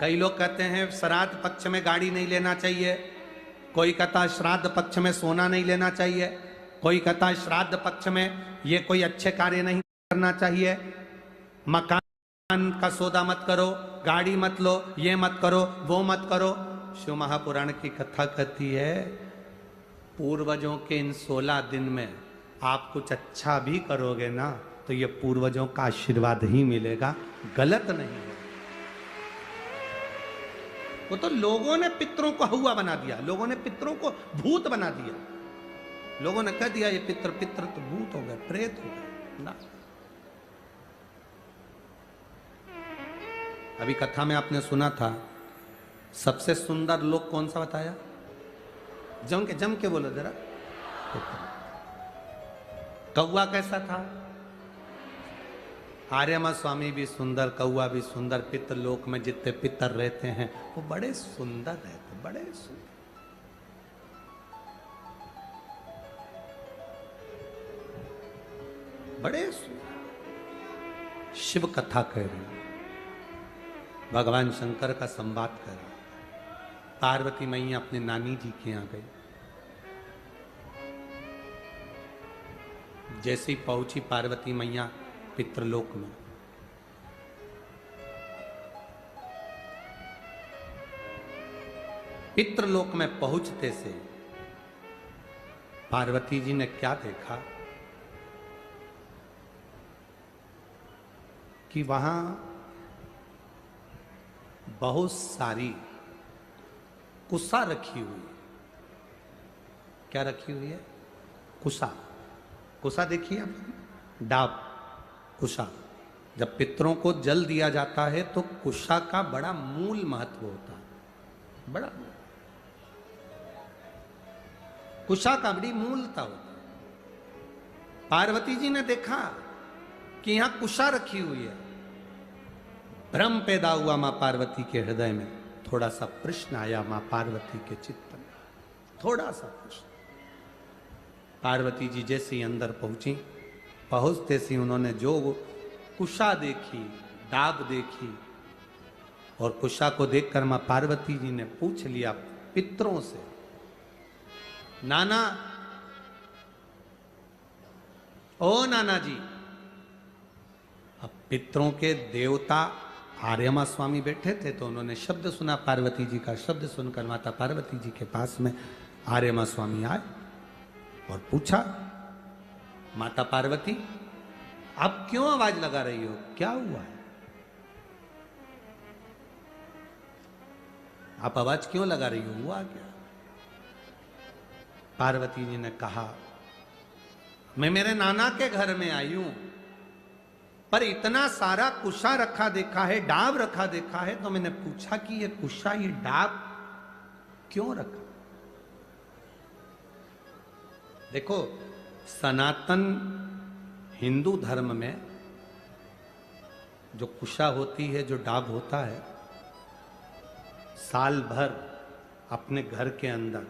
कई लोग कहते हैं श्राद्ध पक्ष में गाड़ी नहीं लेना चाहिए, कोई कहता है श्राद्ध पक्ष में सोना नहीं लेना चाहिए, कोई कहता है श्राद्ध पक्ष में ये कोई अच्छे कार्य नहीं करना चाहिए, मकान का सौदा मत करो, गाड़ी मत लो, ये मत करो, वो मत करो। शिव महापुराण की कथा कहती है पूर्वजों के इन 16 दिन में आप कुछ अच्छा भी करोगे ना तो ये पूर्वजों का आशीर्वाद ही मिलेगा, गलत नहीं है। वो तो लोगों ने पितरों को हवा बना दिया, लोगों ने पितरों को भूत बना दिया, लोगों ने कह दिया ये पितर पितर तो भूत हो गए, प्रेत हो गए ना। अभी कथा में आपने सुना था सबसे सुंदर लोक कौन सा बताया? जम के बोलो जरा। कौवा कैसा था? आर्यमा स्वामी भी सुंदर, कौवा भी सुंदर, पितर लोक में जितने पितर रहते हैं वो बड़े सुंदर रहते, बड़े सुंदर। बड़े सुंदर। शिव कथा कह रही, भगवान शंकर का संवाद कर रही। पार्वती मैया अपने नानी जी के यहां गई। जैसे ही पहुंची पार्वती मैया पितृलोक में, पितृलोक में पहुंचते से पार्वती जी ने क्या देखा कि वहां बहुत सारी कुसा रखी हुई। क्या रखी हुई है? कुसा। कुसा देखिए आप, डाब, कुशा। जब पितरों को जल दिया जाता है तो कुशा का बड़ा मूल महत्व होता है, बड़ा कुशा का बड़ी मूलता होता है। पार्वती जी ने देखा कि यहां कुशा रखी हुई है, भ्रम पैदा हुआ मां पार्वती के हृदय में। थोड़ा सा प्रश्न आया मां पार्वती के चित्त में, थोड़ा सा प्रश्न। पार्वती जी जैसे ही अंदर पहुंची, पहुंचते से उन्होंने जो कुशा देखी, डाब देखी, और कुशा को देखकर मां पार्वती जी ने पूछ लिया पितरों से, नाना, ओ नाना जी। अब पितरों के देवता आर्यमा स्वामी बैठे थे तो उन्होंने शब्द सुना पार्वती जी का। शब्द सुनकर माता पार्वती जी के पास में आर्यमा स्वामी आए और पूछा, माता पार्वती आप क्यों आवाज लगा रही हो, क्या हुआ है? आप आवाज क्यों लगा रही हो, हुआ क्या? पार्वती जी ने कहा, मैं मेरे नाना के घर में आई हूं, पर इतना सारा कुशा रखा देखा है, डाब रखा देखा है, तो मैंने पूछा कि ये कुशा, ये डाब क्यों रखा? देखो, सनातन हिंदू धर्म में जो कुशा होती है, जो डाब होता है, साल भर अपने घर के अंदर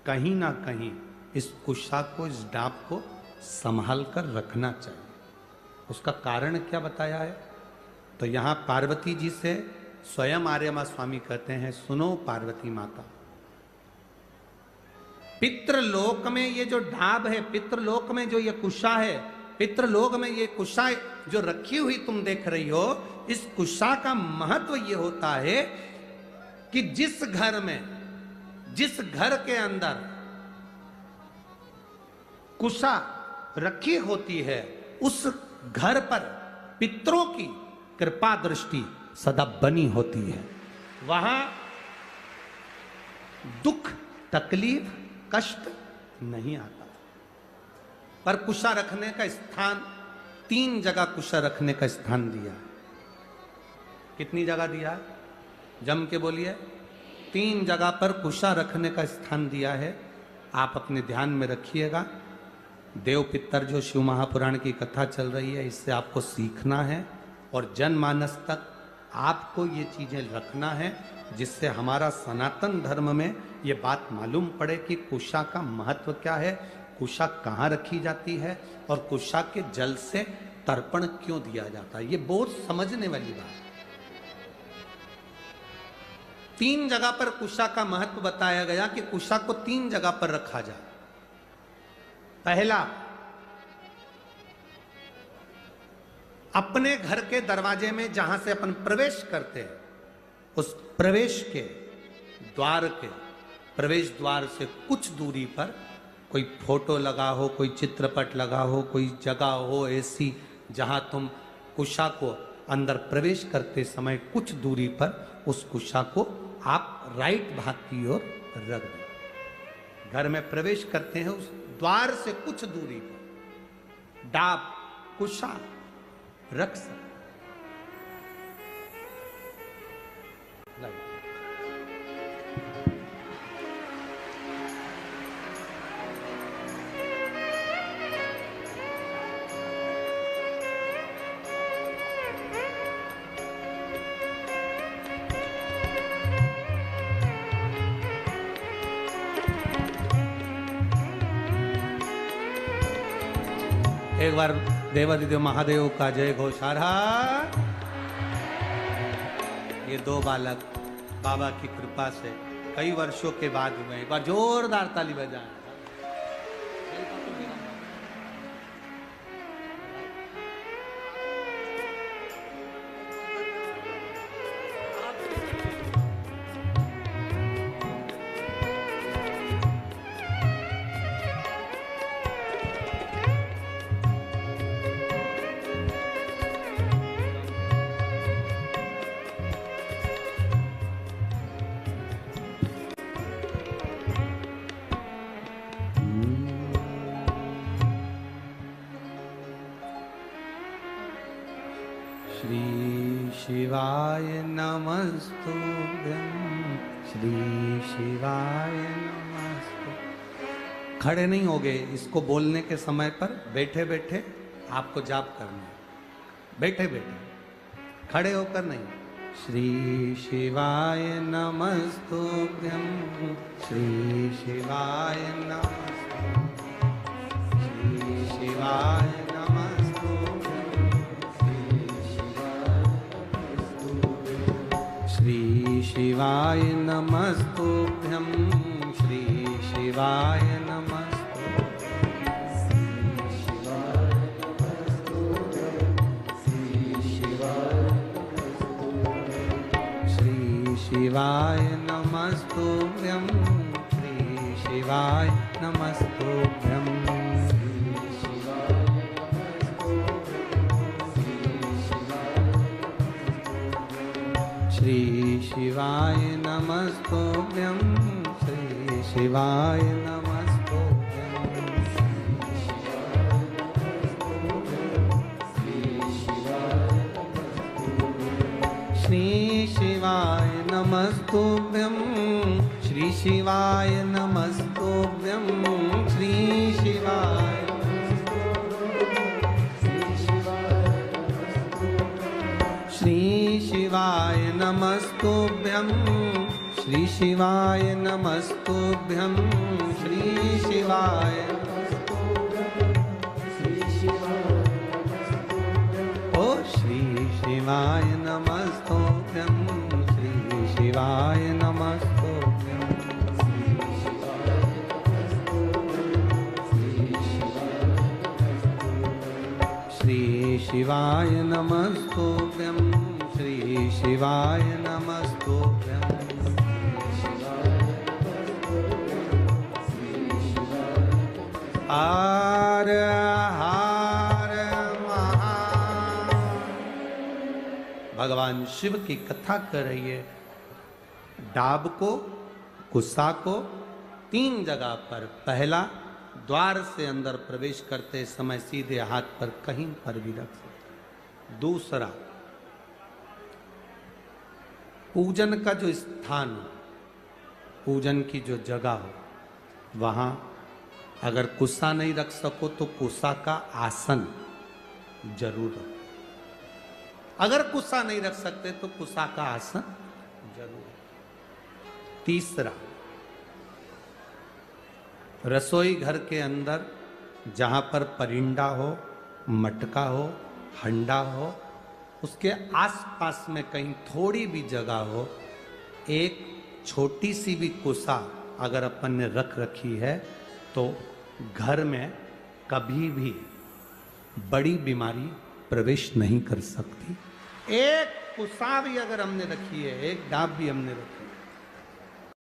कहीं ना कहीं इस कुशा को, इस डाब को संभाल कर रखना चाहिए। उसका कारण क्या बताया है? तो यहां पार्वती जी से स्वयं आर्यमा स्वामी कहते हैं, सुनो पार्वती माता, पितृलोक में ये जो ढाब है, पितृलोक में जो ये कुशा है, पितृलोक में ये कुशा जो रखी हुई तुम देख रही हो, इस कुशा का महत्व ये होता है कि जिस घर में, जिस घर के अंदर कुशा रखी होती है, उस घर पर पितरों की कृपा दृष्टि सदा बनी होती है। वहां दुख, तकलीफ, कष्ट नहीं आता। पर कुशा रखने का स्थान, 3 जगह कुशा रखने का स्थान दिया। कितनी जगह दिया? जम के बोलिए। 3 जगह पर कुशा रखने का स्थान दिया है। आप अपने ध्यान में रखिएगा। देव पितर जो शिव महापुराण की कथा चल रही है, इससे आपको सीखना है और जनमानस तक आपको ये चीजें रखना है, जिससे हमारा सनातन धर्म में ये बात मालूम पड़े कि कुशा का महत्व क्या है, कुशा कहाँ रखी जाती है और कुशा के जल से तर्पण क्यों दिया जाता है। ये बहुत समझने वाली बात है। तीन जगह पर कुशा का महत्व बताया गया कि कुशा को तीन जगह पर रखा जाए। पहला, अपने घर के दरवाजे में जहां से अपन प्रवेश करते हैं, उस प्रवेश के द्वार के प्रवेश द्वार से कुछ दूरी पर कोई फोटो लगा हो, कोई चित्रपट लगा हो, कोई जगह हो ऐसी जहां तुम कुशा को अंदर प्रवेश करते समय कुछ दूरी पर उस कुशा को आप राइट भाग की ओर रख दें। घर में प्रवेश करते हैं, उस द्वार से कुछ दूरी पर डाब कुशा रख सकते। एक बार देवादिदेव महादेव का जय घोषारा। ये दो बालक बाबा की कृपा से कई वर्षों के बाद हुए। एक बार जोरदार ताली बजाएं। श्री शिवाय नमस्तुभ्यं, श्री शिवाय नमस्तु। खड़े नहीं होगे, इसको बोलने के समय पर बैठे बैठे आपको जाप करना है। बैठे बैठे, खड़े होकर नहीं। श्री शिवाय नमस्तुभ्यं, श्री शिवाय नमस्तु, श्री शिवाय श्री शिवाय नमस्तुभ्यं, श्री शिवाय नमस्तु, श्री शिवाय नमस्तुभ्यं, श्री शिवाय नमस्तुभ्यं, श्री शिवाय नमस्तुभ्यं, श्री शिवाय नमस्तुभ्यं, श्री शिवाय नमस्तुभ्यं, श्री शिवाय नमस्तुभ्यं, श्री शिवाय श्री शिवाय नमस्तुभ्यं, श्री शिवाय नमस्तुभ्यं, श्री शिवाय ओ श्री शिवाय नमस्तुभ्यं, श्री शिवाय नमस्तुभ्यं, श्री शिवाय नमस्तुभ्यं, श्री शिवाय नमस्तुभ्यं, हर हर महादेव। भगवान शिव की कथा कर रही है। डाब को, कुशा को तीन जगह पर, पहला द्वार से अंदर प्रवेश करते समय सीधे हाथ पर कहीं पर भी रख सकते। दूसरा, पूजन का जो स्थान हो, पूजन की जो जगह हो, वहां अगर कुशा नहीं रख सको तो कुशा का आसन जरूर रखो। अगर कुशा नहीं रख सकते तो कुशा का आसन जरूर। तीसरा, रसोई घर के अंदर जहां पर परिंदा हो, मटका हो, हंडा हो, उसके आसपास में कहीं थोड़ी भी जगह हो एक छोटी सी भी कुसा अगर अपन ने रख रखी है तो घर में कभी भी बड़ी बीमारी प्रवेश नहीं कर सकती। एक कुसा भी अगर हमने रखी है, एक डाब भी हमने रखी